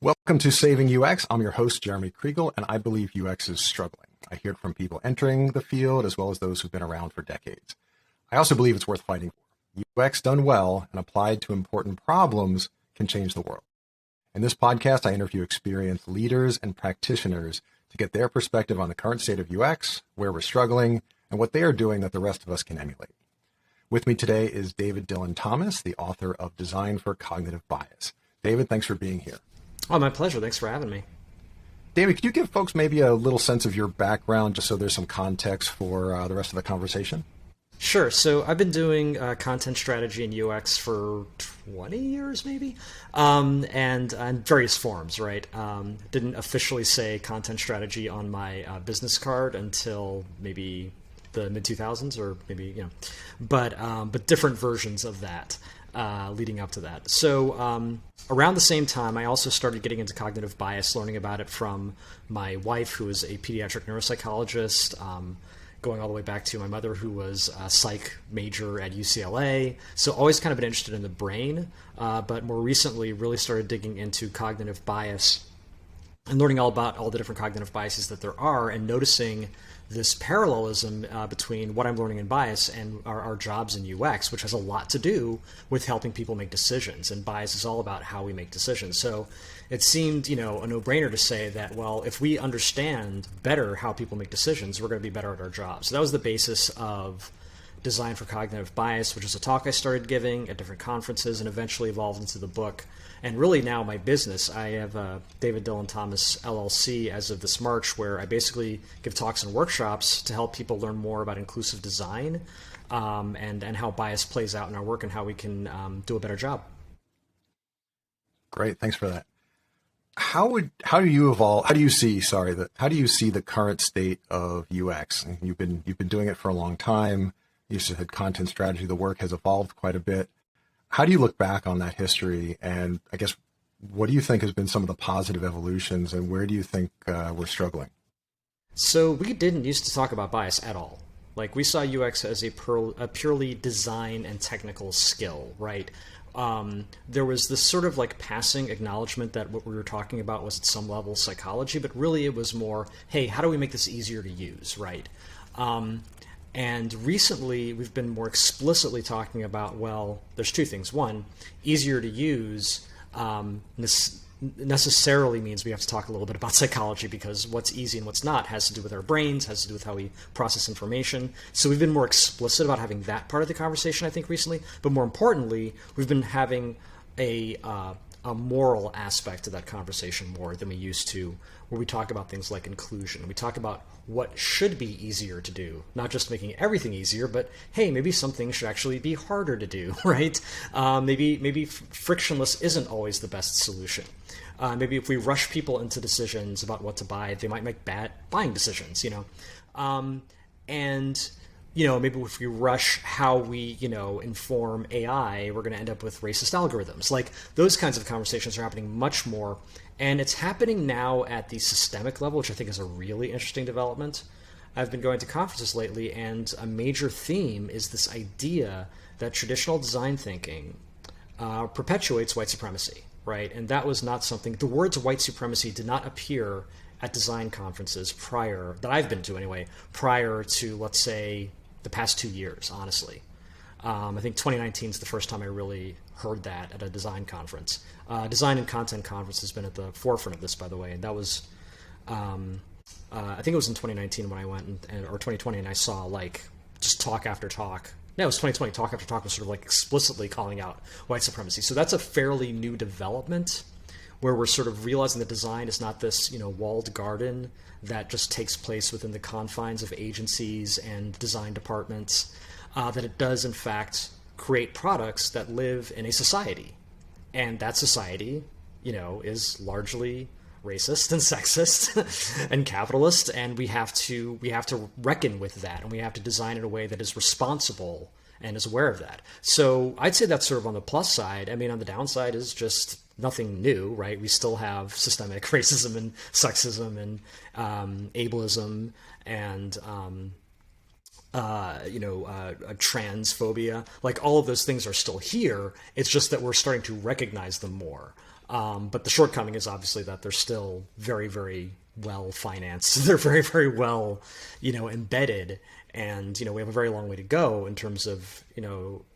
Welcome to Saving UX. I'm your host, Jeremy Kriegel, and I believe UX is struggling. I hear it from people entering the field as well as those who've been around for decades. I also believe it's worth fighting for. UX done well and applied to important problems can change the world. In this podcast, I interview experienced leaders and practitioners to get their perspective on the current state of UX, where we're struggling, and what they are doing that the rest of us can emulate. With me today is David Dylan Thomas, the author of Design for Cognitive Bias. David, thanks for being here. Oh, my pleasure. Thanks for having me. David, could you give folks maybe a little sense of your background just so there's some context for the rest of the conversation? Sure. So I've been doing content strategy and UX for 20 years, maybe, and in various forms, right? Didn't officially say content strategy on my business card until maybe the mid-2000s or maybe, but different versions of that. Leading up to that. So around the same time, I also started getting into cognitive bias, learning about it from my wife, who is a pediatric neuropsychologist, going all the way back to my mother, who was a psych major at UCLA. So always kind of been interested in the brain, but more recently really started digging into cognitive bias and learning all about all the different cognitive biases that there are and noticing this parallelism between what I'm learning in bias and our jobs in UX, which has a lot to do with helping people make decisions. And bias is all about how we make decisions. So it seemed, a no-brainer to say that, well, if we understand better how people make decisions, we're going to be better at our jobs. So that was the basis of Design for Cognitive Bias, which is a talk I started giving at different conferences and eventually evolved into the book. And really now my business, I have David Dylan Thomas LLC as of this March, where I basically give talks and workshops to help people learn more about inclusive design and how bias plays out in our work and how we can do a better job. Great, thanks for that. How do you see the current state of UX? You've been doing it for a long time. You said content strategy, the work has evolved quite a bit. How do you look back on that history? And I guess, what do you think has been some of the positive evolutions and where do you think we're struggling? So we didn't used to talk about bias at all. Like we saw UX as a purely design and technical skill, right? There was this sort of like passing acknowledgement that what we were talking about was at some level psychology, but really it was more, hey, how do we make this easier to use, right? And recently, we've been more explicitly talking about, well, there's two things. One, easier to use necessarily means we have to talk a little bit about psychology, because what's easy and what's not has to do with our brains, has to do with how we process information. So we've been more explicit about having that part of the conversation, I think, recently. But more importantly, we've been having a moral aspect to that conversation more than we used to, where we talk about things like inclusion. We talk about what should be easier to do, not just making everything easier, but hey, maybe some things should actually be harder to do, right? Maybe frictionless isn't always the best solution. Maybe if we rush people into decisions about what to buy, they might make bad buying decisions, and maybe if we rush how we, inform AI, we're going to end up with racist algorithms. Like those kinds of conversations are happening much more. And it's happening now at the systemic level, which I think is a really interesting development. I've been going to conferences lately, and a major theme is this idea that traditional design thinking perpetuates white supremacy, right? And that was not something, the words white supremacy did not appear at design conferences that I've been to anyway, prior to, let's say, the past 2 years, honestly. I think 2019 is the first time I really heard that at a design conference. Design and content conference has been at the forefront of this, by the way. And that was, I think it was in 2019 when I went, or 2020, and I saw like just talk after talk. No, it was 2020. Talk after talk was sort of like explicitly calling out white supremacy. So that's a fairly new development, where we're sort of realizing that design is not this, walled garden that just takes place within the confines of agencies and design departments, that it does, in fact, create products that live in a society. And that society, is largely racist and sexist and capitalist, and we have to reckon with that, and we have to design in a way that is responsible and is aware of that. So I'd say that's sort of on the plus side. I mean, on the downside is just nothing new, right? We still have systemic racism and sexism and ableism and transphobia. Like all of those things are still here. It's just that we're starting to recognize them more. But the shortcoming is obviously that they're still very, very well financed. They're very, very well, embedded. And, we have a very long way to go in terms of,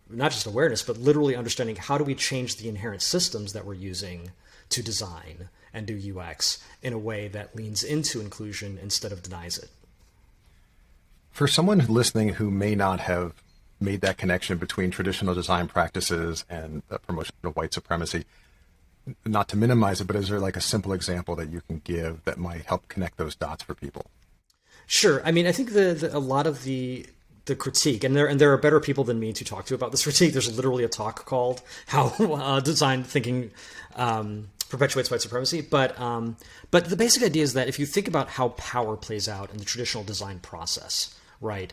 not just awareness, but literally understanding how do we change the inherent systems that we're using to design and do UX in a way that leans into inclusion instead of denies it. For someone listening who may not have made that connection between traditional design practices and the promotion of white supremacy, not to minimize it, but is there like a simple example that you can give that might help connect those dots for people? Sure. I mean, I think a lot of the critique, and there are better people than me to talk to about this critique. There's literally a talk called "How Design Thinking Perpetuates White Supremacy." But the basic idea is that if you think about how power plays out in the traditional design process, right?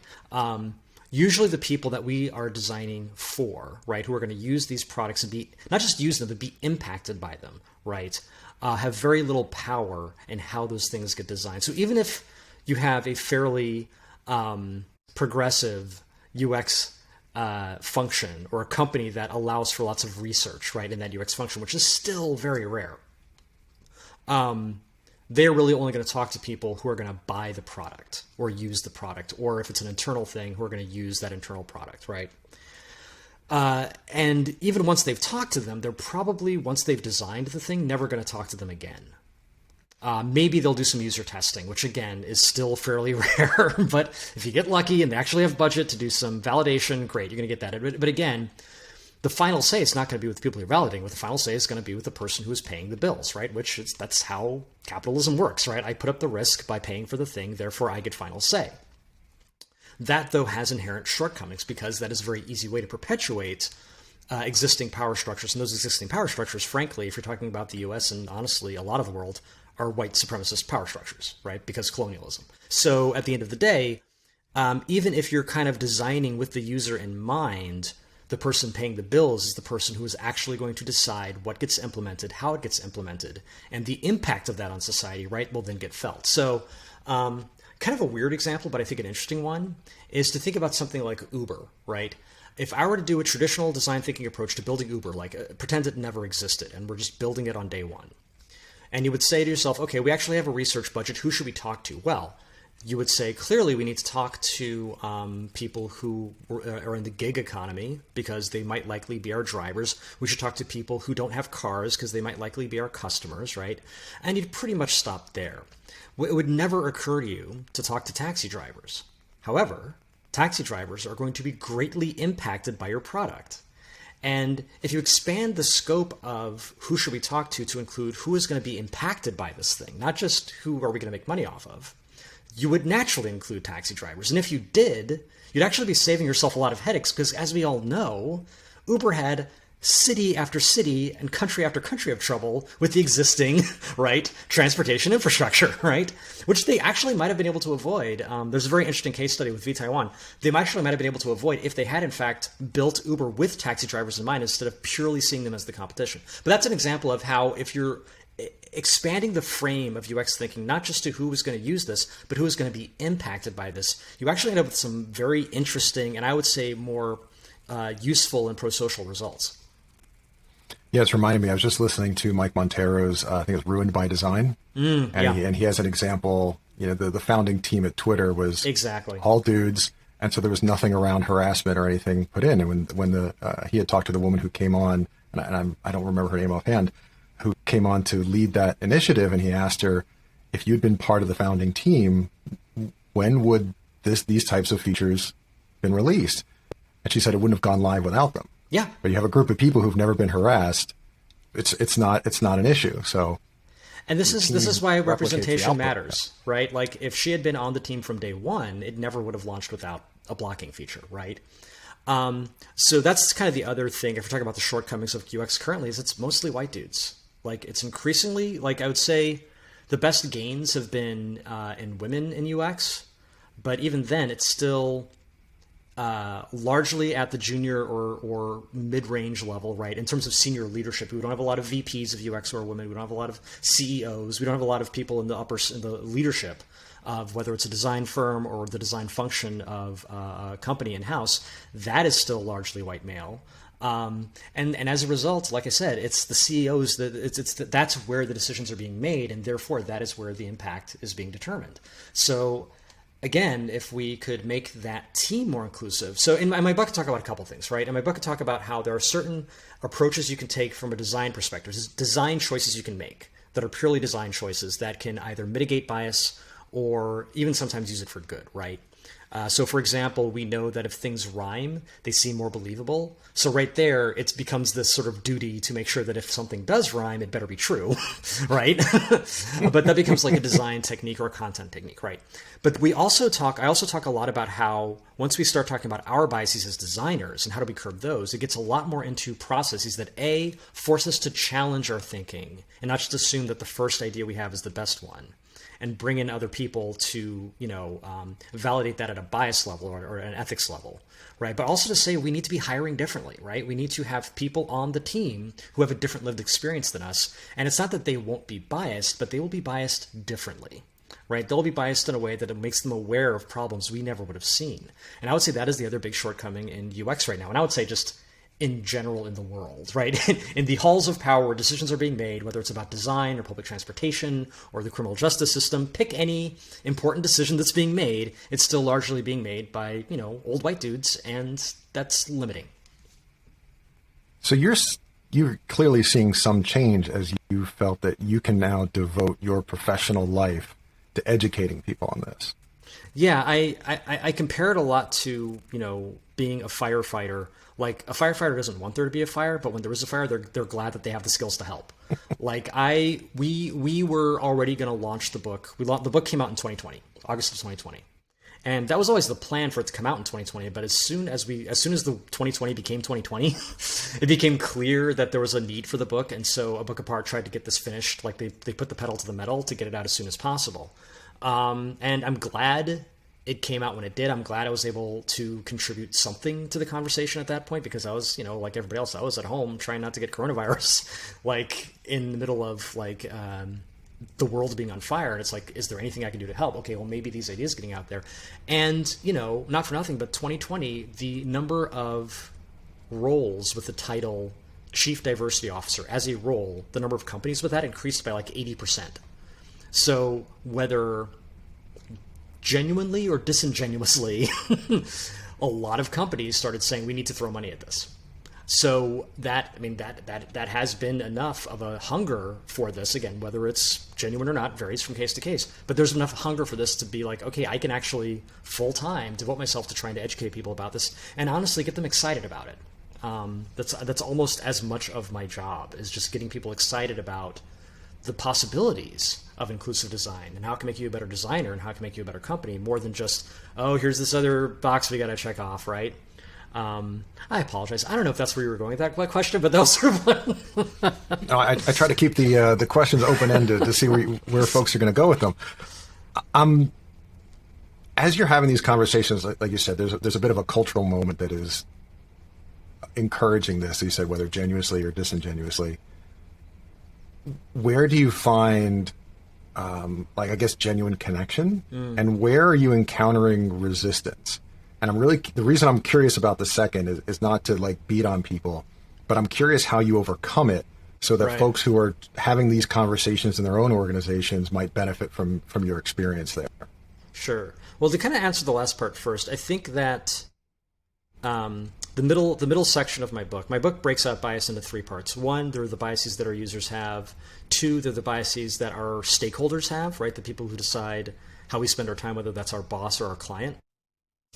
Usually the people that we are designing for, right, who are going to use these products and be, not just use them, but be impacted by them, right, have very little power in how those things get designed. So even if you have a fairly progressive UX function or a company that allows for lots of research, right, in that UX function, which is still very rare, they're really only going to talk to people who are going to buy the product or use the product, or if it's an internal thing, who are going to use that internal product, right? And even once they've talked to them, they're probably, once they've designed the thing, never going to talk to them again. Maybe they'll do some user testing, which again is still fairly rare, but if you get lucky and they actually have budget to do some validation, great, you're going to get that. But again, the final say is not going to be with the people you're validating with. The final say is going to be with the person who is paying the bills, right? That's how capitalism works, right? I put up the risk by paying for the thing, therefore I get final say. That, though, has inherent shortcomings because that is a very easy way to perpetuate existing power structures. And those existing power structures, frankly, if you're talking about the US and honestly a lot of the world, are white supremacist power structures, right? Because colonialism. So at the end of the day, even if you're kind of designing with the user in mind, the person paying the bills is the person who is actually going to decide what gets implemented, how it gets implemented, and the impact of that on society, right, will then get felt. So kind of a weird example, but I think an interesting one, is to think about something like Uber, right? If I were to do a traditional design thinking approach to building Uber, like pretend it never existed and we're just building it on day one, and you would say to yourself, okay, we actually have a research budget, who should we talk to? Well, you would say, clearly, we need to talk to people who are in the gig economy because they might likely be our drivers. We should talk to people who don't have cars because they might likely be our customers, right? And you'd pretty much stop there. It would never occur to you to talk to taxi drivers. However, taxi drivers are going to be greatly impacted by your product. And if you expand the scope of who should we talk to include who is going to be impacted by this thing, not just who are we going to make money off of, you would naturally include taxi drivers. And if you did, you'd actually be saving yourself a lot of headaches because, as we all know, Uber had city after city and country after country of trouble with the existing, right, transportation infrastructure, right, which they actually might have been able to avoid. There's a very interesting case study with Taiwan. They actually might have been able to avoid if they had, in fact, built Uber with taxi drivers in mind instead of purely seeing them as the competition. But that's an example of how, if you're expanding the frame of UX thinking, not just to who is going to use this, but who is going to be impacted by this, you actually end up with some very interesting and I would say more useful and pro-social results. Yeah, it's reminding me, I was just listening to Mike Montero's, I think it's Ruined by Design. And he has an example, the founding team at Twitter was exactly all dudes. And so there was nothing around harassment or anything put in. And when he had talked to the woman who came on, and I don't remember her name offhand, who came on to lead that initiative, and he asked her, if you'd been part of the founding team, when would these types of features been released? And she said it wouldn't have gone live without them. Yeah. But you have a group of people who've never been harassed. It's not an issue. So, and this is why representation matters, right? Like if she had been on the team from day one, it never would have launched without a blocking feature, right? So that's kind of the other thing. If we're talking about the shortcomings of UX currently, is it's mostly white dudes. Like it's increasingly, like I would say, the best gains have been in women in UX, but even then, it's still largely at the junior or mid-range level, right? In terms of senior leadership, we don't have a lot of VPs of UX who are women. We don't have a lot of CEOs. We don't have a lot of people in the leadership of whether it's a design firm or the design function of a company in-house. That is still largely white male. And as a result, like I said, it's the CEOs that's where the decisions are being made, and therefore that is where the impact is being determined. So again, if we could make that team more inclusive. So in my book, I talk about a couple things, right? In my book, I talk about how there are certain approaches you can take from a design perspective, design choices you can make that are purely design choices that can either mitigate bias or even sometimes use it for good, right? So, for example, we know that if things rhyme, they seem more believable. So right there, it becomes this sort of duty to make sure that if something does rhyme, it better be true, right? But that becomes like a design technique or a content technique, right? But I also talk a lot about how once we start talking about our biases as designers and how do we curb those, it gets a lot more into processes that force us to challenge our thinking and not just assume that the first idea we have is the best one, and bring in other people to, validate that at a bias level or an ethics level, right? But also to say we need to be hiring differently, right? We need to have people on the team who have a different lived experience than us. And it's not that they won't be biased, but they will be biased differently, right? They'll be biased in a way that it makes them aware of problems we never would have seen. And I would say that is the other big shortcoming in UX right now. And I would say just in general in the world, right? In the halls of power where decisions are being made, whether it's about design or public transportation or the criminal justice system, pick any important decision that's being made, it's still largely being made by, old white dudes, and that's limiting. So you're clearly seeing some change as you felt that you can now devote your professional life to educating people on this. Yeah, I compare it a lot to, being a firefighter. Like, a firefighter doesn't want there to be a fire, but when there is a fire, they're glad that they have the skills to help. We were already going to launch the book. The book came out in 2020, August of 2020. And that was always the plan for it to come out in 2020. But as soon as the 2020 became 2020, it became clear that there was a need for the book. And so A Book Apart tried to get this finished. Like, they put the pedal to the metal to get it out as soon as possible. And I'm glad it came out when it did. I'm glad I was able to contribute something to the conversation at that point, because I was, like everybody else, I was at home trying not to get coronavirus, like in the middle of the world being on fire. And it's like, is there anything I can do to help? Okay, well, maybe these ideas getting out there. And, not for nothing, but 2020, the number of roles with the title Chief Diversity Officer as a role, the number of companies with that increased by like 80%. So whether genuinely or disingenuously, a lot of companies started saying we need to throw money at this. So that has been enough of a hunger for this. Again, whether it's genuine or not varies from case to case, but there's enough hunger for this to be like, okay, I can actually full time devote myself to trying to educate people about this and honestly get them excited about it. That's almost as much of my job, is just getting people excited about the possibilities of inclusive design and how it can make you a better designer and how it can make you a better company, more than just, oh, here's this other box we got to check off, right? I apologize. I don't know if that's where you were going with that question, but that was sort of No, I try to keep the questions open-ended to see where folks are going to go with them. As you're having these conversations, like you said, there's a bit of a cultural moment that is encouraging this. You said whether genuinely or disingenuously. Where do you find, I guess, genuine connection, and where are you encountering resistance? And the reason I'm curious about the second is not to beat on people, but I'm curious how you overcome it so that folks who are having these conversations in their own organizations might benefit from your experience there. Sure. Well, to kind of answer the last part first, I think that the middle section of my book breaks out bias into three parts. One, there are the biases that our users have. Two, they're the biases that our stakeholders have, right? The people who decide how we spend our time, whether that's our boss or our client.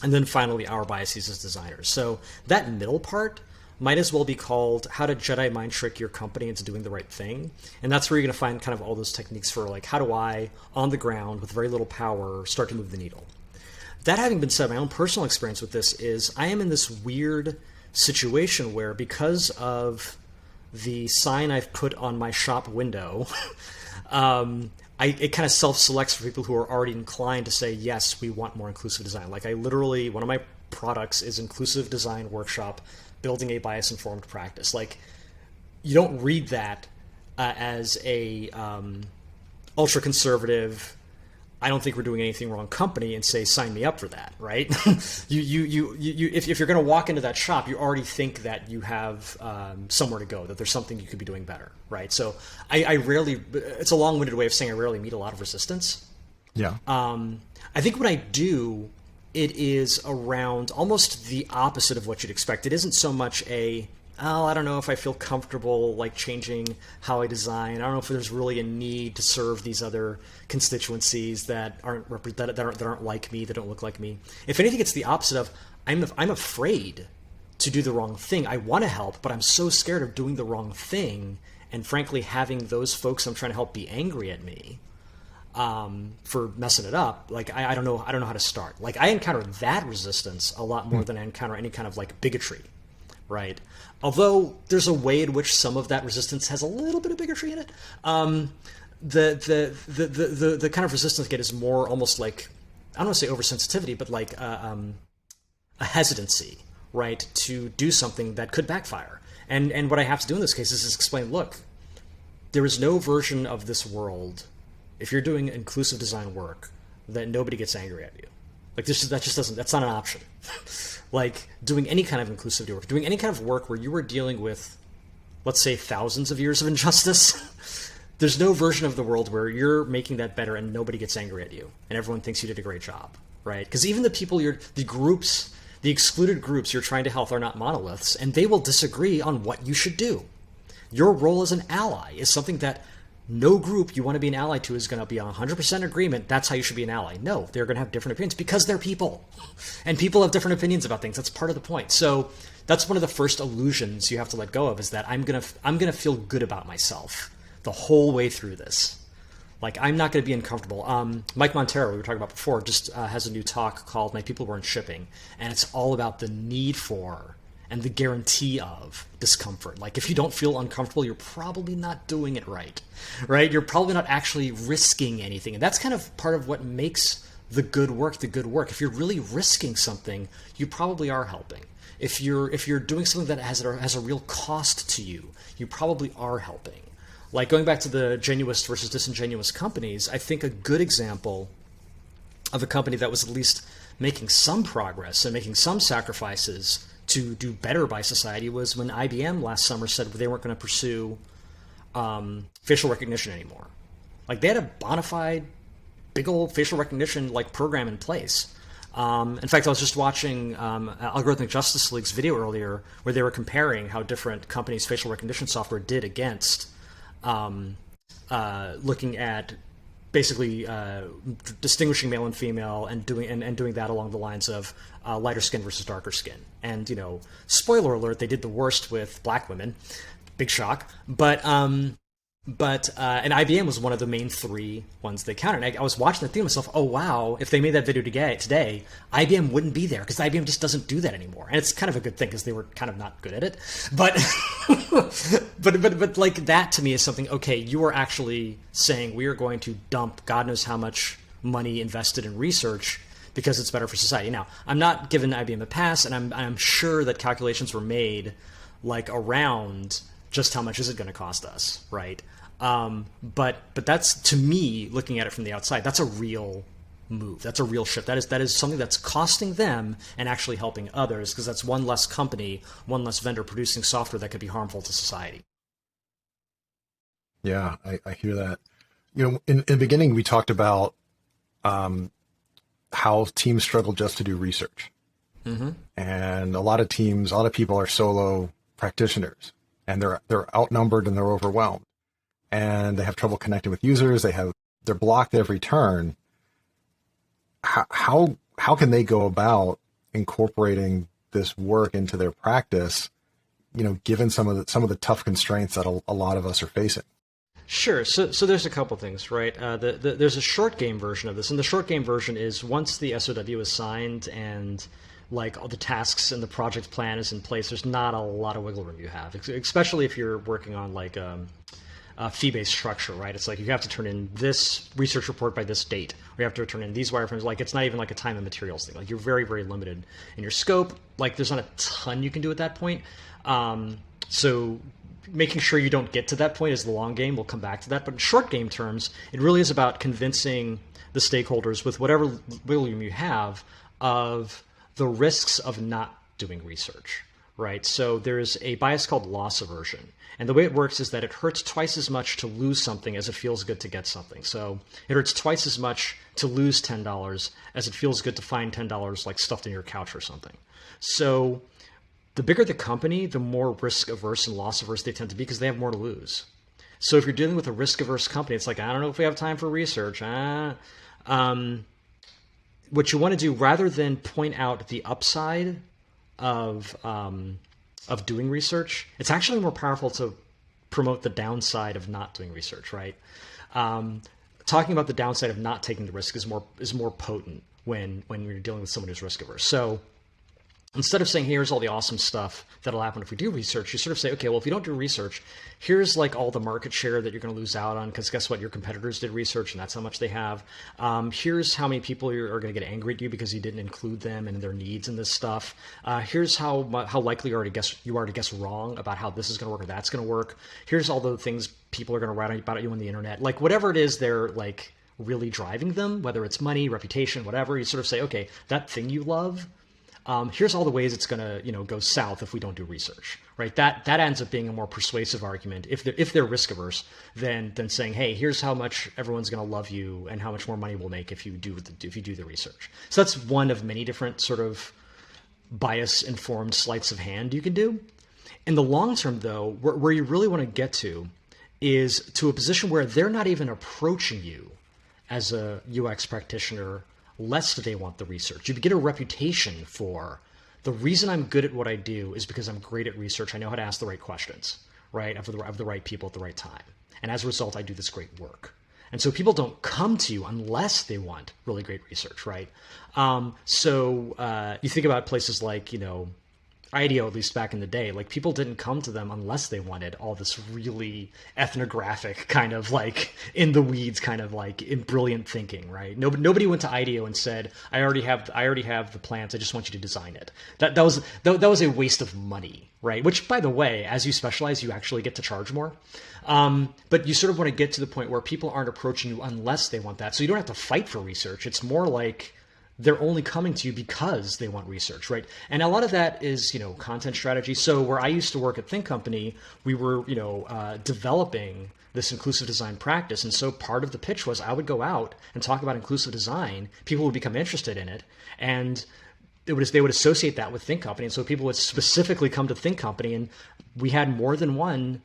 And then finally, our biases as designers. So that middle part might as well be called how to Jedi mind trick your company into doing the right thing. And that's where you're going to find kind of all those techniques for how do I, on the ground with very little power, start to move the needle. That having been said, my own personal experience with this is I am in this weird situation where, because of the sign I've put on my shop window, it kind of self-selects for people who are already inclined to say, yes, we want more inclusive design. Like, one of my products is Inclusive Design Workshop, Building a Bias-Informed Practice. Like, you don't read that as a ultra-conservative, I don't think we're doing anything wrong company and say, sign me up for that, right? If you're going to walk into that shop, you already think that you have somewhere to go, that there's something you could be doing better, right? So I rarely, it's a long-winded way of saying I rarely meet a lot of resistance. Yeah. I think when I do, it is around almost the opposite of what you'd expect. It isn't so much I don't know if I feel comfortable like changing how I design. I don't know if there's really a need to serve these other constituencies that aren't that aren't like me, that don't look like me. If anything, it's the opposite of I'm afraid to do the wrong thing. I want to help, but I'm so scared of doing the wrong thing, and frankly, having those folks I'm trying to help be angry at me for messing it up. Like I don't know how to start. Like I encounter that resistance a lot more than I encounter any kind of like bigotry. Right. Although there's a way in which some of that resistance has a little bit of bigotry in it. The kind of resistance I get is more almost like, I don't want to say oversensitivity, but like a hesitancy, right, to do something that could backfire. And what I have to do in this case is explain, look, there is no version of this world, if you're doing inclusive design work, that nobody gets angry at you. Like that's not an option. Like doing any kind of inclusivity work, doing any kind of work where you are dealing with, let's say, thousands of years of injustice, there's no version of the world where you're making that better and nobody gets angry at you and everyone thinks you did a great job, right? Because even the people the excluded groups you're trying to help are not monoliths, and they will disagree on what you should do. Your role as an ally is something that no group you want to be an ally to is going to be 100% agreement. That's how you should be an ally. No, they're going to have different opinions because they're people. And people have different opinions about things. That's part of the point. So that's one of the first illusions you have to let go of, is that I'm going to feel good about myself the whole way through this. Like, I'm not going to be uncomfortable. Mike Montero, we were talking about before, just has a new talk called My People Weren't Shipping. And it's all about the need for and the guarantee of discomfort. Like, if you don't feel uncomfortable, you're probably not doing it right? You're probably not actually risking anything. And that's kind of part of what makes the good work the good work. If you're really risking something, you probably are helping. If you're doing something that has a real cost to you, you probably are helping. Like, going back to the genuous versus disingenuous companies, I think a good example of a company that was at least making some progress and making some sacrifices to do better by society was when IBM last summer said they weren't going to pursue facial recognition anymore. Like, they had a bona fide big old facial recognition like program in place. In fact, I was just watching Algorithmic Justice League's video earlier where they were comparing how different companies' facial recognition software did against looking at basically distinguishing male and female and doing that along the lines of lighter skin versus darker skin. And, spoiler alert, they did the worst with black women. Big shock. But and IBM was one of the main three ones they counted. And I was watching that thing myself, oh wow, if they made that video today, IBM wouldn't be there because IBM just doesn't do that anymore. And it's kind of a good thing because they were kind of not good at it. But but like, that to me is something, okay, you are actually saying we are going to dump God knows how much money invested in research because it's better for society. Now, I'm not giving IBM a pass, and I'm sure that calculations were made like around just how much is it going to cost us, right? But that's, to me, looking at it from the outside, that's a real move. That's a real shift. That is something that's costing them and actually helping others, because that's one less company, one less vendor producing software that could be harmful to society. Yeah, I hear that. In the beginning, we talked about how teams struggle just to do research. Mm-hmm. And a lot of people are solo practitioners, and they're outnumbered and they're overwhelmed, and they have trouble connecting with users. They're blocked at every turn. How can they go about incorporating this work into their practice, given some of the tough constraints that a lot of us are facing? Sure. So there's a couple things, right? There's a short game version of this, and the short game version is once the SOW is signed and like all the tasks and the project plan is in place, there's not a lot of wiggle room you have, especially if you're working on like a fee-based structure, right? It's like you have to turn in this research report by this date, or you have to turn in these wireframes. Like, it's not even like a time and materials thing. Like, you're very, very limited in your scope. Like, there's not a ton you can do at that point. So making sure you don't get to that point is the long game. We'll come back to that. But in short game terms, it really is about convincing the stakeholders with whatever wiggle room you have of the risks of not doing research, right? So there's a bias called loss aversion. And the way it works is that it hurts twice as much to lose something as it feels good to get something. So it hurts twice as much to lose $10 as it feels good to find $10 like stuffed in your couch or something. So the bigger the company, the more risk averse and loss averse they tend to be because they have more to lose. So if you're dealing with a risk averse company, it's like, I don't know if we have time for research. What you want to do, rather than point out the upside of doing research, it's actually more powerful to promote the downside of not doing research, right? Talking about the downside of not taking the risk is more potent when you're dealing with someone who's risk averse. So instead of saying, here's all the awesome stuff that'll happen if we do research, you sort of say, okay, well, if you don't do research, here's like all the market share that you're going to lose out on because guess what? Your competitors did research and that's how much they have. Here's how many people are going to get angry at you because you didn't include them and their needs in this stuff. Here's how likely you are to guess wrong about how this is going to work or that's going to work. Here's all the things people are going to write about you on the internet. Like whatever it is they're like really driving them, whether it's money, reputation, whatever, you sort of say, okay, that thing you love, here's all the ways it's going to, go south if we don't do research, right? That ends up being a more persuasive argument if they're risk averse than saying, hey, here's how much everyone's going to love you and how much more money we'll make if you do the research. So that's one of many different sort of bias informed sleights of hand you can do. In the long term, though, where you really want to get to is to a position where they're not even approaching you as a UX practitioner lest they want the research. You get a reputation for the reason I'm good at what I do is because I'm great at research. I know how to ask the right questions, right? Of the right people at the right time. And as a result, I do this great work. And so people don't come to you unless they want really great research, right? So you think about places like, IDEO, at least back in the day, like people didn't come to them unless they wanted all this really ethnographic kind of like in the weeds kind of like brilliant thinking, right? Nobody went to IDEO and said, I already have the plans. I just want you to design it. That was a waste of money, right? Which, by the way, as you specialize, you actually get to charge more. But you sort of want to get to the point where people aren't approaching you unless they want that. So you don't have to fight for research. It's more like they're only coming to you because they want research, right? And a lot of that is, content strategy. So where I used to work at Think Company, we were, developing this inclusive design practice. And so part of the pitch was I would go out and talk about inclusive design. People would become interested in it. And they would associate that with Think Company. And so people would specifically come to Think Company. And we had more than one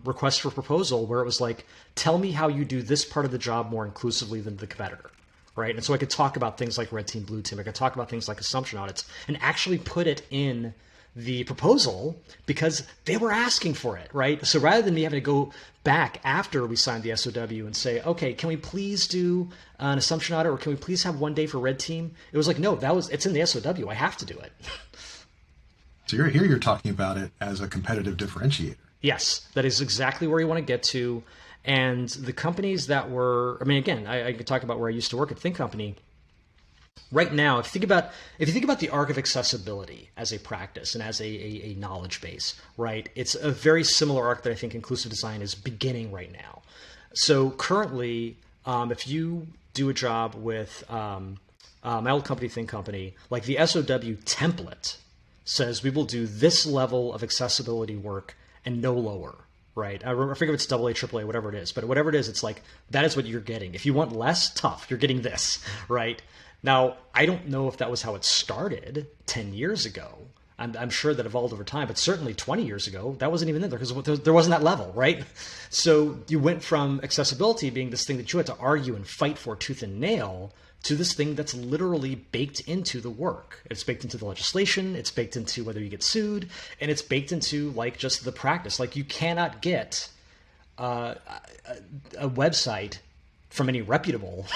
request for proposal where it was like, tell me how you do this part of the job more inclusively than the competitor. Right. And so I could talk about things like red team, blue team. I could talk about things like assumption audits and actually put it in the proposal because they were asking for it. Right. So rather than me having to go back after we signed the SOW and say, OK, can we please do an assumption audit or can we please have one day for red team? It was like, no, it's in the SOW. I have to do it. So you're talking about it as a competitive differentiator. Yes, that is exactly where you want to get to. And the companies that were, again, I could talk about where I used to work at Think Company. Right now, if you think about the arc of accessibility as a practice and as a knowledge base, right, it's a very similar arc that I think inclusive design is beginning right now. So currently, if you do a job with my old company, Think Company, like the SOW template says we will do this level of accessibility work and no lower. Right. I forget if it's AA, AAA, whatever it is. But whatever it is, it's like that is what you're getting. If you want less, tough, you're getting this. Right. Now, I don't know if that was how it started 10 years ago. I'm sure that evolved over time. But certainly 20 years ago, that wasn't even in there because there wasn't that level. Right. So you went from accessibility being this thing that you had to argue and fight for tooth and nail to this thing that's literally baked into the work. It's baked into the legislation, it's baked into whether you get sued, and it's baked into like just the practice. Like you cannot get a website from any reputable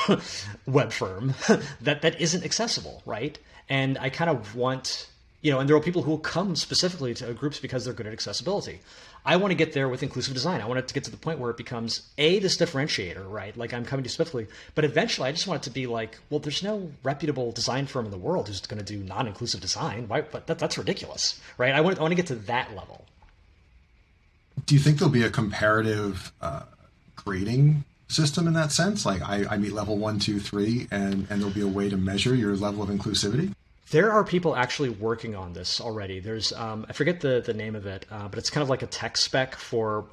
web firm that isn't accessible, right? And I kind of want, and there are people who will come specifically to groups because they're good at accessibility. I want to get there with inclusive design. I want it to get to the point where it becomes this differentiator, right? Like I'm coming to specifically, but eventually I just want it to be like, well, there's no reputable design firm in the world who's going to do non-inclusive design. Why? But that's ridiculous, right? I want to get to that level. Do you think there'll be a comparative grading system in that sense? Like I meet level one, two, three, and there'll be a way to measure your level of inclusivity? There are people actually working on this already. There's I forget the name of it, but it's kind of like a tech spec for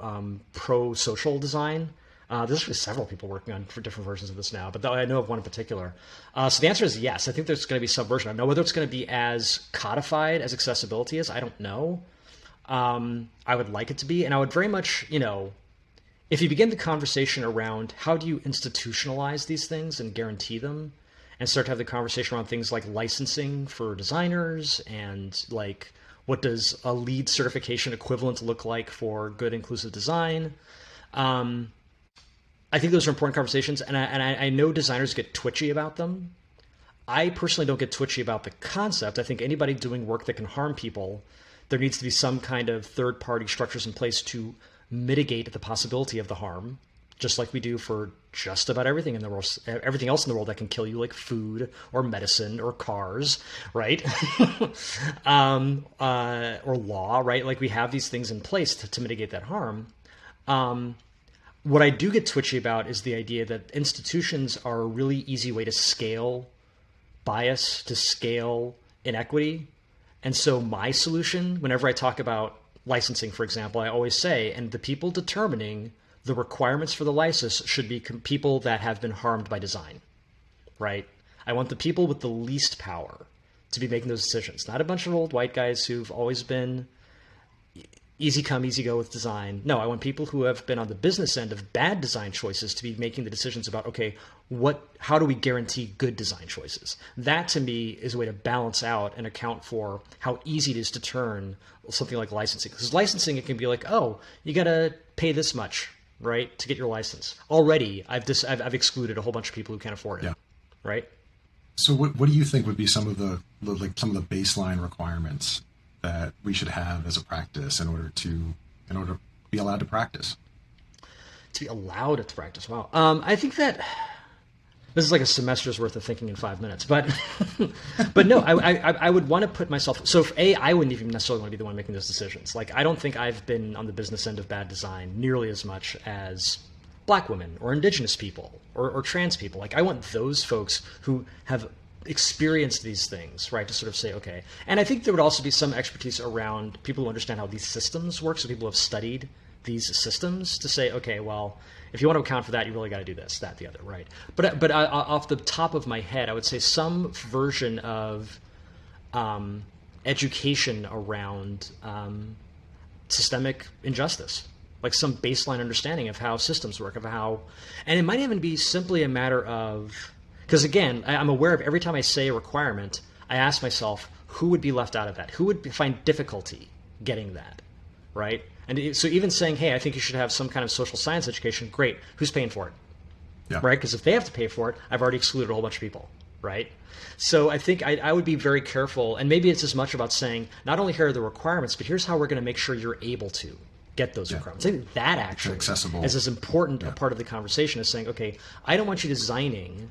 pro social design. There's actually several people working on for different versions of this now, but I know of one in particular. So the answer is yes. I think there's going to be some version. I don't know whether it's going to be as codified as accessibility is. I don't know. I would like it to be, and I would very much, if you begin the conversation around how do you institutionalize these things and guarantee them, and start to have the conversation around things like licensing for designers and like what does a LEED certification equivalent look like for good inclusive design. I think those are important conversations, and I know designers get twitchy about them. I personally don't get twitchy about the concept. I think anybody doing work that can harm people, there needs to be some kind of third-party structures in place to mitigate the possibility of the harm, just like we do for just about everything in the world, everything else in the world that can kill you, like food or medicine or cars, right? Or law, right? Like we have these things in place to mitigate that harm. What I do get twitchy about is the idea that institutions are a really easy way to scale bias, to scale inequity. And so my solution, whenever I talk about licensing, for example, I always say, and the people determining the requirements for the license should be people that have been harmed by design, right? I want the people with the least power to be making those decisions, not a bunch of old white guys who've always been easy come, easy go with design. No, I want people who have been on the business end of bad design choices to be making the decisions about, okay, how do we guarantee good design choices? That to me is a way to balance out and account for how easy it is to turn something like licensing. Because licensing, it can be like, oh, you got to pay this much, right, to get your license. Already, I've excluded a whole bunch of people who can't afford it, right? So what do you think would be some of the baseline requirements that we should have as a practice in order to be allowed to practice? To be allowed to practice, wow. I think that this is like a semester's worth of thinking in 5 minutes, but but no, I would want to put myself. So if I wouldn't even necessarily want to be the one making those decisions. Like I don't think I've been on the business end of bad design nearly as much as Black women or Indigenous people or trans people. Like I want those folks who have experienced these things, right, to sort of say, okay. And I think there would also be some expertise around people who understand how these systems work, so people who have studied these systems to say, okay, well, if you want to account for that, you really got to do this, that, the other, right? But off the top of my head, I would say some version of education around systemic injustice, like some baseline understanding of how systems work, and it might even be simply a matter of, because again, I'm aware of every time I say a requirement, I ask myself, who would be left out of that? Who would find difficulty getting that, right? And so even saying, hey, I think you should have some kind of social science education, great. Who's paying for it, right? Because if they have to pay for it, I've already excluded a whole bunch of people, right? So I think I would be very careful, and maybe it's as much about saying, not only here are the requirements, but here's how we're going to make sure you're able to get those requirements. I think that actually is as important a part of the conversation as saying, okay, I don't want you designing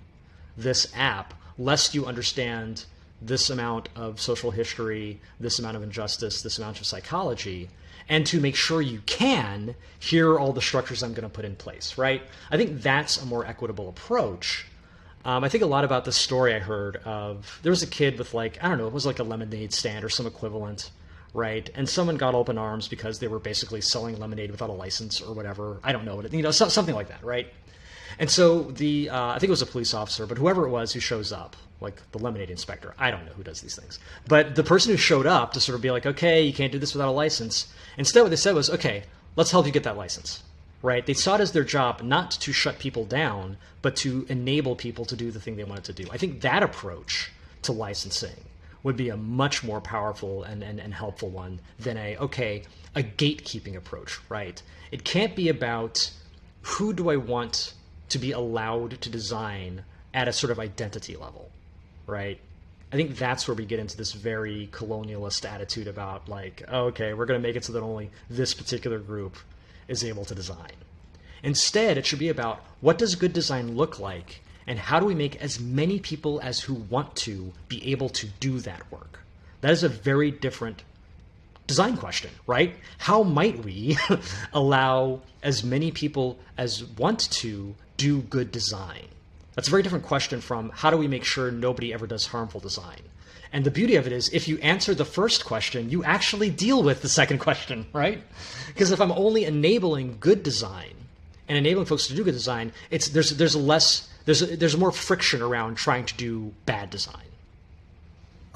this app lest you understand this amount of social history, this amount of injustice, this amount of psychology, and to make sure you can, here are all the structures I'm going to put in place, right? I think that's a more equitable approach. I think a lot about the story I heard of, there was a kid with like, I don't know, it was like a lemonade stand or some equivalent, right? And someone got up in arms because they were basically selling lemonade without a license or whatever. I don't know, something like that, right? And so I think it was a police officer, but whoever it was who shows up, like the lemonade inspector, I don't know who does these things, but the person who showed up to sort of be like, okay, you can't do this without a license. Instead, what they said was, okay, let's help you get that license, right? They saw it as their job not to shut people down, but to enable people to do the thing they wanted to do. I think that approach to licensing would be a much more powerful and helpful one than a gatekeeping approach, right? It can't be about who do I want to be allowed to design at a sort of identity level, right? I think that's where we get into this very colonialist attitude about like, oh, okay, we're going to make it so that only this particular group is able to design. Instead, it should be about what does good design look like and how do we make as many people as who want to be able to do that work. That is a very different design question, right? How might we allow as many people as want to do good design? That's a very different question from how do we make sure nobody ever does harmful design? And the beauty of it is if you answer the first question, you actually deal with the second question, right? Because if I'm only enabling good design and enabling folks to do good design, there's more friction around trying to do bad design.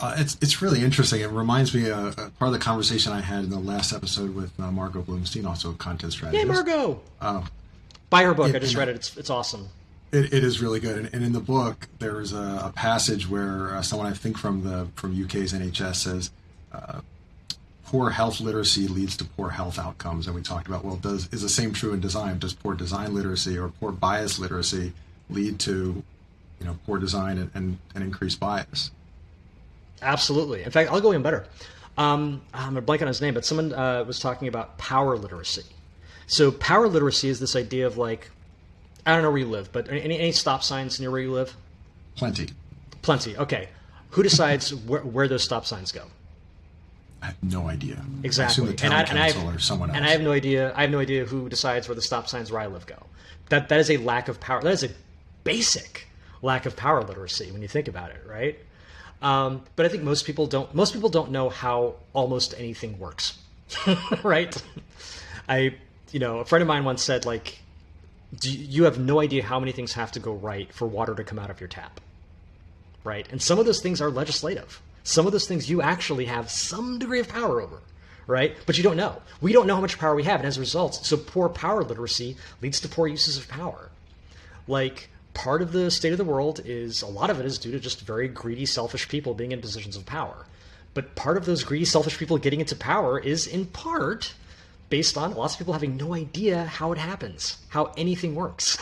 It's really interesting. It reminds me of part of the conversation I had in the last episode with Margot Bloomstein, also a content strategist. Yay, Margot! Buy her book. I just read it. It's awesome. It is really good. And in the book, there's a passage where someone, I think from UK's NHS, says poor health literacy leads to poor health outcomes. And we talked about, well, is the same true in design? Does poor design literacy or poor bias literacy lead to poor design and increased bias? Absolutely. In fact, I'll go even better. I'm going to blank on his name, but someone was talking about power literacy. So power literacy is this idea of like, I don't know where you live, but any stop signs near where you live? Plenty. Okay. Who decides where those stop signs go? I have no idea. Exactly. I assume the town council or someone else. And I have no idea who decides where the stop signs where I live go. That is a lack of power. That is a basic lack of power literacy when you think about it, right? But I think most people don't know how almost anything works, right? A friend of mine once said, like, you have no idea how many things have to go right for water to come out of your tap, right? And some of those things are legislative. Some of those things you actually have some degree of power over, right? But you don't know. We don't know how much power we have, and as a result, so poor power literacy leads to poor uses of power. Like, part of the state of the world is, a lot of it is due to just very greedy, selfish people being in positions of power. But part of those greedy, selfish people getting into power is in part based on lots of people having no idea how it happens, how anything works,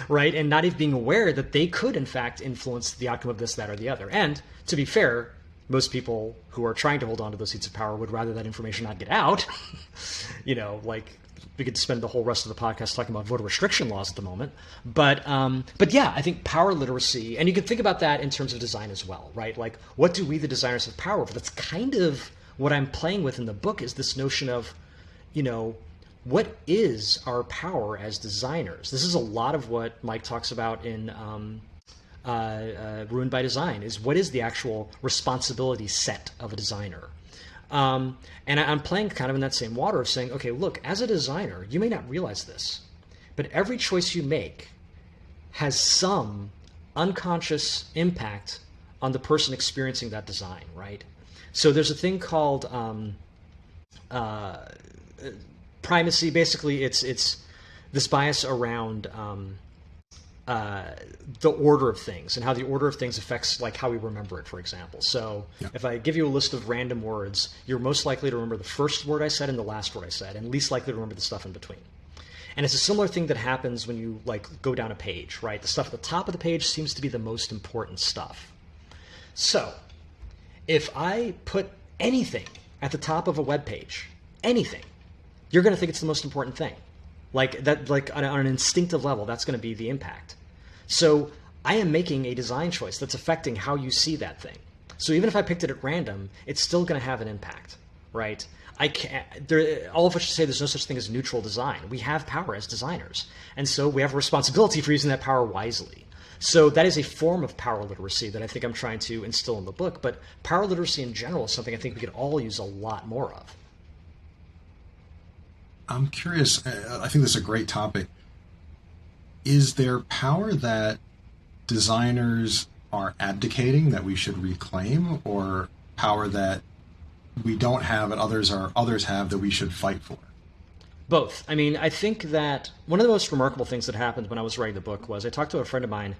right? And not even being aware that they could, in fact, influence the outcome of this, that, or the other. And to be fair, most people who are trying to hold on to those seats of power would rather that information not get out. Like, we could spend the whole rest of the podcast talking about voter restriction laws at the moment. But yeah, I think power literacy, and you can think about that in terms of design as well, right? Like, what do we, the designers, have power over? That's kind of what I'm playing with in the book, is this notion of, what is our power as designers? This is a lot of what Mike talks about in Ruined by Design, is what is the actual responsibility set of a designer? And I'm playing kind of in that same water of saying, okay, look, as a designer, you may not realize this, but every choice you make has some unconscious impact on the person experiencing that design, right? So there's a thing called primacy. Basically, it's this bias around the order of things and how the order of things affects, like, how we remember it, for example. So if I give you a list of random words, you're most likely to remember the first word I said and the last word I said, and least likely to remember the stuff in between. And it's a similar thing that happens when you, like, go down a page, right? The stuff at the top of the page seems to be the most important stuff. So if I put anything at the top of a web page, anything, you're going to think it's the most important thing. Like that, like on an instinctive level, that's going to be the impact. So I am making a design choice that's affecting how you see that thing. So even if I picked it at random, it's still going to have an impact, right? All of us should say there's no such thing as neutral design. We have power as designers, and so we have a responsibility for using that power wisely. So that is a form of power literacy that I think I'm trying to instill in the book. But power literacy in general is something I think we could all use a lot more of. I'm curious, I think this is a great topic. Is there power that designers are abdicating that we should reclaim, or power that we don't have and others have that we should fight for? Both. I mean, I think that one of the most remarkable things that happened when I was writing the book was I talked to a friend of mine,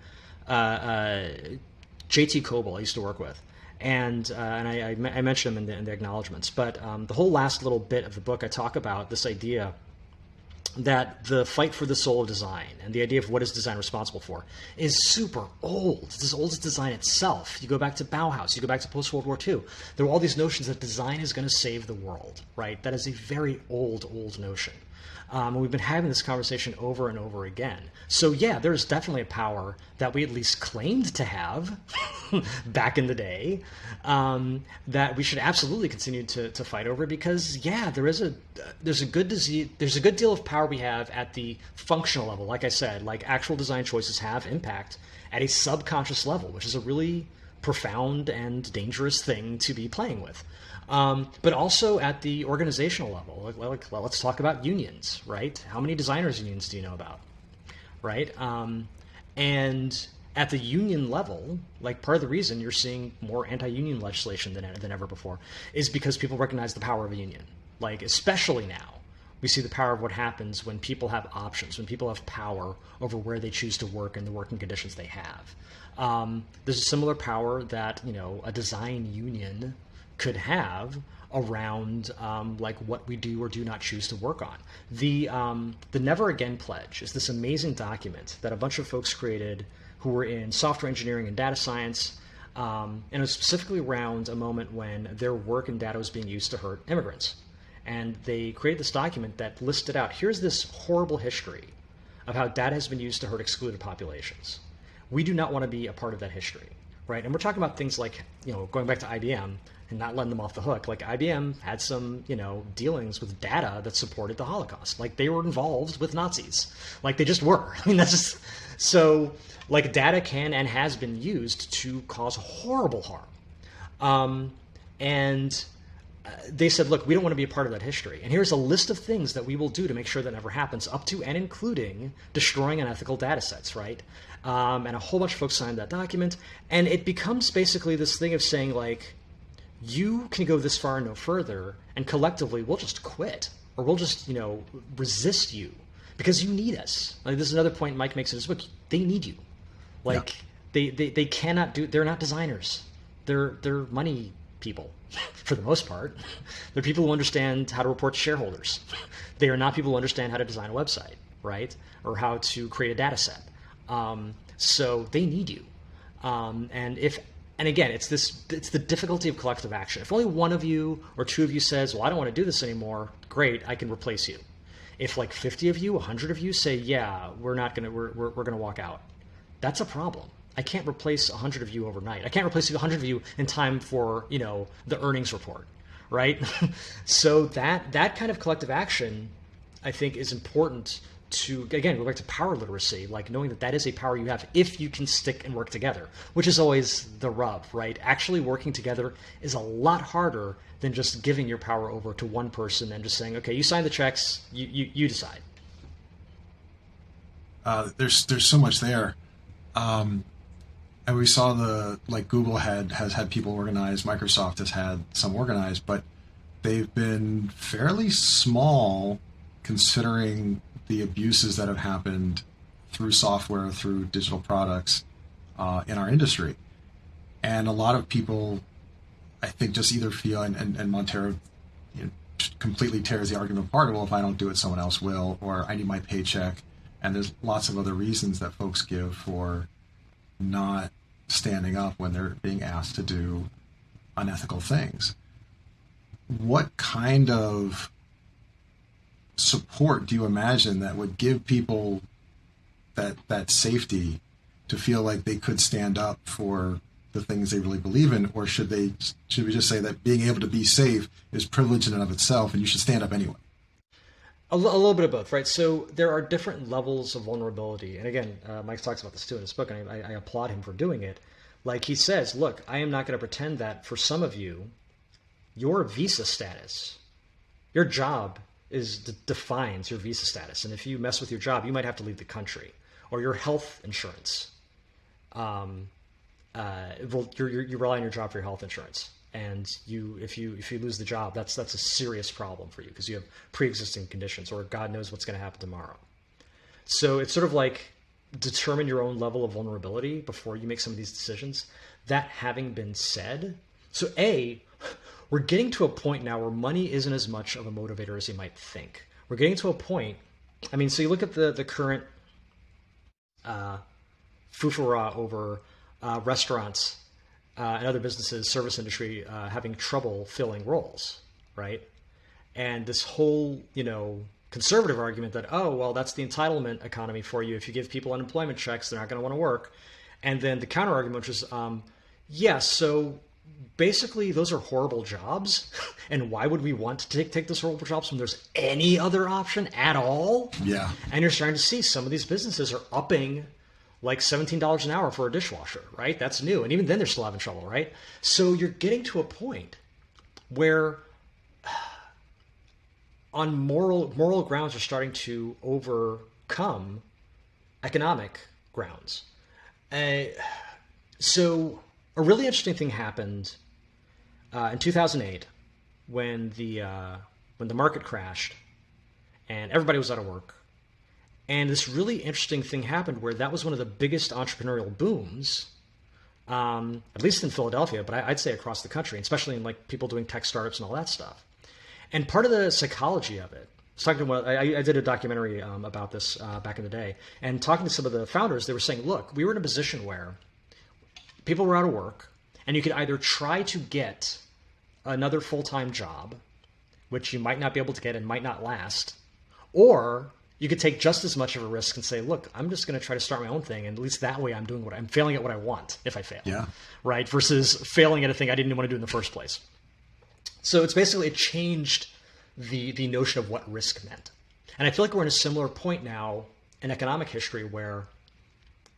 J.T. Coble, I used to work with. And I mentioned him in the acknowledgments. But the whole last little bit of the book, I talk about this idea that the fight for the soul of design and the idea of what is design responsible for is super old. It's as old as design itself. You go back to Bauhaus, you go back to post-World War II. There were all these notions that design is going to save the world, right? That is a very old notion. And we've been having this conversation over and over again. So yeah, there's definitely a power that we at least claimed to have back in the day, that we should absolutely continue to fight over, because yeah, there's a good deal of power we have at the functional level. Like I said, like actual design choices have impact at a subconscious level, which is a really profound and dangerous thing to be playing with. But also at the organizational level. Let's talk about unions, right? How many designers unions do you know about, right? And at the union level, like part of the reason you're seeing more anti-union legislation than ever before is because people recognize the power of a union. Like especially now, we see the power of what happens when people have options, when people have power over where they choose to work and the working conditions they have. There's a similar power that a design union could have around like what we do or do not choose to work on. The Never Again Pledge is this amazing document that a bunch of folks created who were in software engineering and data science, and it was specifically around a moment when their work and data was being used to hurt immigrants. And they created this document that listed out, here's this horrible history of how data has been used to hurt excluded populations. We do not want to be a part of that history, right? And we're talking about things like, going back to IBM and not letting them off the hook. Like IBM had some, dealings with data that supported the Holocaust. Like they were involved with Nazis. Like they just were. I mean, that's just, so like data can and has been used to cause horrible harm. And they said, look, we don't want to be a part of that history. And here's a list of things that we will do to make sure that never happens, up to and including destroying unethical data sets, right? And a whole bunch of folks signed that document. And it becomes basically this thing of saying, like, you can go this far and no further, and collectively we'll just quit, or we'll just, resist you because you need us. Like, this is another point Mike makes in his book. They need you. Like, yeah. They cannot do, they're not designers. They're money people. For the most part, they're people who understand how to report to shareholders. They are not people who understand how to design a website, right? Or how to create a data set. So they need you. And again, it's the difficulty of collective action. If only one of you or two of you says, well, I don't want to do this anymore, great, I can replace you. If like 50 of you, 100 of you say, yeah, we're going to walk out, that's a problem. I can't replace 100 of you overnight. I can't replace 100 of you in time for, the earnings report, right? So that kind of collective action, I think, is important to, again, go back to power literacy, like knowing that is a power you have if you can stick and work together, which is always the rub, right? Actually working together is a lot harder than just giving your power over to one person and just saying, okay, you sign the checks, you decide. There's so much there. And we saw Google has had people organized, Microsoft has had some organized, but they've been fairly small considering the abuses that have happened through software, through digital products in our industry. And a lot of people, I think, just either feel, and Montero completely tears the argument apart, well, if I don't do it, someone else will, or I need my paycheck. And there's lots of other reasons that folks give for not standing up when they're being asked to do unethical things. What kind of support do you imagine that would give people that safety to feel like they could stand up for the things they really believe in? Or should we just say that being able to be safe is privilege in and of itself and you should stand up anyway? A little bit of both, right? So there are different levels of vulnerability. And again, Mike talks about this too in his book, and I applaud him for doing it. Like he says, look, I am not going to pretend that for some of you, your visa status, your job defines your visa status. And if you mess with your job, you might have to leave the country. Or your health insurance. You rely on your job for your health insurance. And if you lose the job, that's a serious problem for you because you have pre-existing conditions, or God knows what's going to happen tomorrow. So it's sort of like determine your own level of vulnerability before you make some of these decisions. That having been said, so we're getting to a point now where money isn't as much of a motivator as you might think. We're getting to a point. I mean, so you look at the current fufura over restaurants. And other businesses, service industry, having trouble filling roles, right? And this whole, conservative argument that, oh, well, that's the entitlement economy for you. If you give people unemployment checks, they're not going to want to work. And then the counter argument, which is, yes, so basically those are horrible jobs. And why would we want to take those horrible jobs when there's any other option at all? Yeah. And you're starting to see some of these businesses are upping like $17 an hour for a dishwasher, right? That's new. And even then they're still having trouble, right? So you're getting to a point where on moral grounds are starting to overcome economic grounds. So a really interesting thing happened in 2008 when the market crashed and everybody was out of work. And this really interesting thing happened where that was one of the biggest entrepreneurial booms, at least in Philadelphia, but I'd say across the country, especially in like people doing tech startups and all that stuff. And part of the psychology of it, I did a documentary about this back in the day, and talking to some of the founders, they were saying, look, we were in a position where people were out of work, and you could either try to get another full-time job, which you might not be able to get and might not last, or you could take just as much of a risk and say, look, I'm just going to try to start my own thing. And at least that way I'm failing at what I want if I fail. Yeah. Right. Versus failing at a thing I didn't even want to do in the first place. So it changed the notion of what risk meant. And I feel like we're in a similar point now in economic history where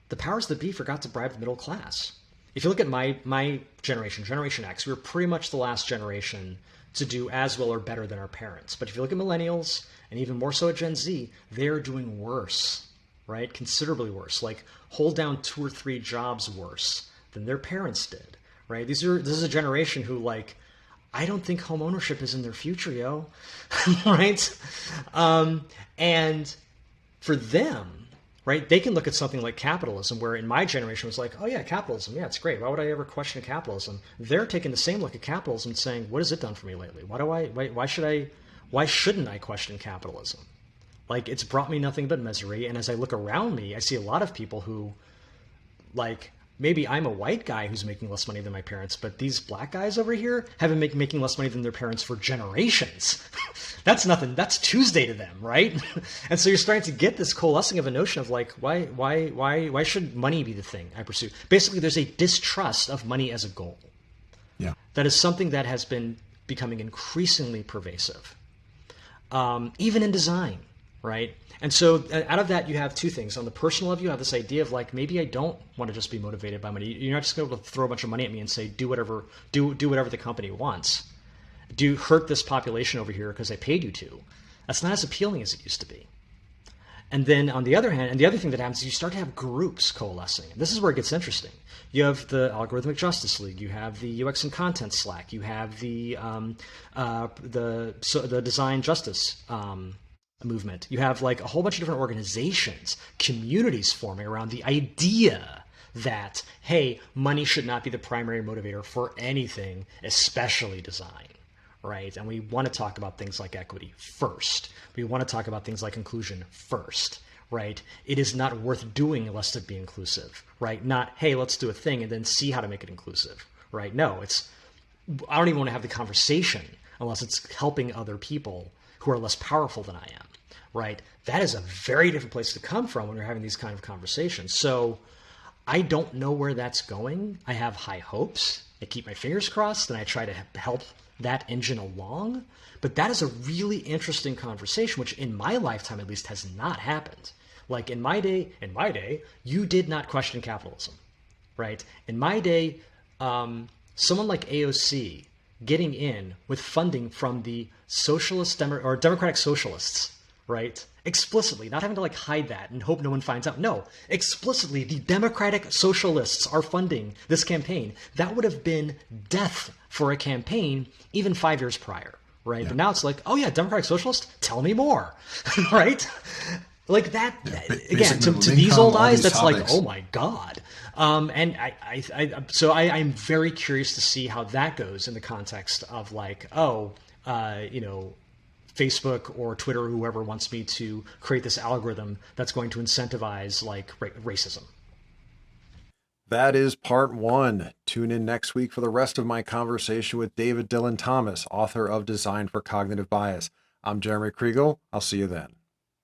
the powers that be forgot to bribe the middle class. If you look at my generation, Generation X, we were pretty much the last generation to do as well or better than our parents. But if you look at millennials, and even more so at Gen Z, they're doing worse, right? Considerably worse, like hold down 2 or 3 jobs worse than their parents did, right? This is a generation who like, I don't think home ownership is in their future, yo, right? And for them, right, they can look at something like capitalism, where in my generation was like, oh yeah, capitalism, yeah, it's great. Why would I ever question capitalism? They're taking the same look at capitalism and saying, what has it done for me lately? Why shouldn't I question capitalism? Like, it's brought me nothing but misery. And as I look around me, I see a lot of people who, like, maybe I'm a white guy who's making less money than my parents, but these black guys over here have been making less money than their parents for generations. That's nothing. That's Tuesday to them, right? And so you're starting to get this coalescing of a notion of like, why should money be the thing I pursue? Basically, there's a distrust of money as a goal. Yeah. That is something that has been becoming increasingly pervasive. Even in design, right? And so out of that, you have 2 things. On the personal level, you have this idea of like, maybe I don't want to just be motivated by money. You're not just going to be able to throw a bunch of money at me and say, do whatever the company wants. Do hurt this population over here because I paid you to. That's not as appealing as it used to be. And then on the other hand, and the other thing that happens is you start to have groups coalescing. And this is where it gets interesting. You have the Algorithmic Justice League. You have the UX and Content Slack. You have the Design Justice movement. You have like a whole bunch of different organizations, communities forming around the idea that, hey, money should not be the primary motivator for anything, especially design. Right? And we want to talk about things like equity first. We want to talk about things like inclusion first, right? It is not worth doing unless it be inclusive, right? Not, hey, let's do a thing and then see how to make it inclusive, right? No, I don't even want to have the conversation unless it's helping other people who are less powerful than I am, right? That is a very different place to come from when you're having these kind of conversations. So I don't know where that's going. I have high hopes. I keep my fingers crossed and I try to help that engine along. But that is a really interesting conversation, which in my lifetime at least has not happened. Like in my day, you did not question capitalism, right? In my day, someone like AOC getting in with funding from the Democratic Socialists, right? Explicitly, not having to like hide that and hope no one finds out. No, explicitly, the Democratic Socialists are funding this campaign. That would have been death for a campaign even 5 years prior, right? Yeah. But now it's like, oh yeah, Democratic Socialist, tell me more, right? Like that, yeah, again, to these old eyes, that's topics. Like, oh my God. And I'm very curious to see how that goes in the context of like, Facebook or Twitter or whoever wants me to create this algorithm that's going to incentivize like racism. That is part 1. Tune in next week for the rest of my conversation with David Dylan Thomas, author of Design for Cognitive Bias. I'm Jeremy Kriegel. I'll see you then.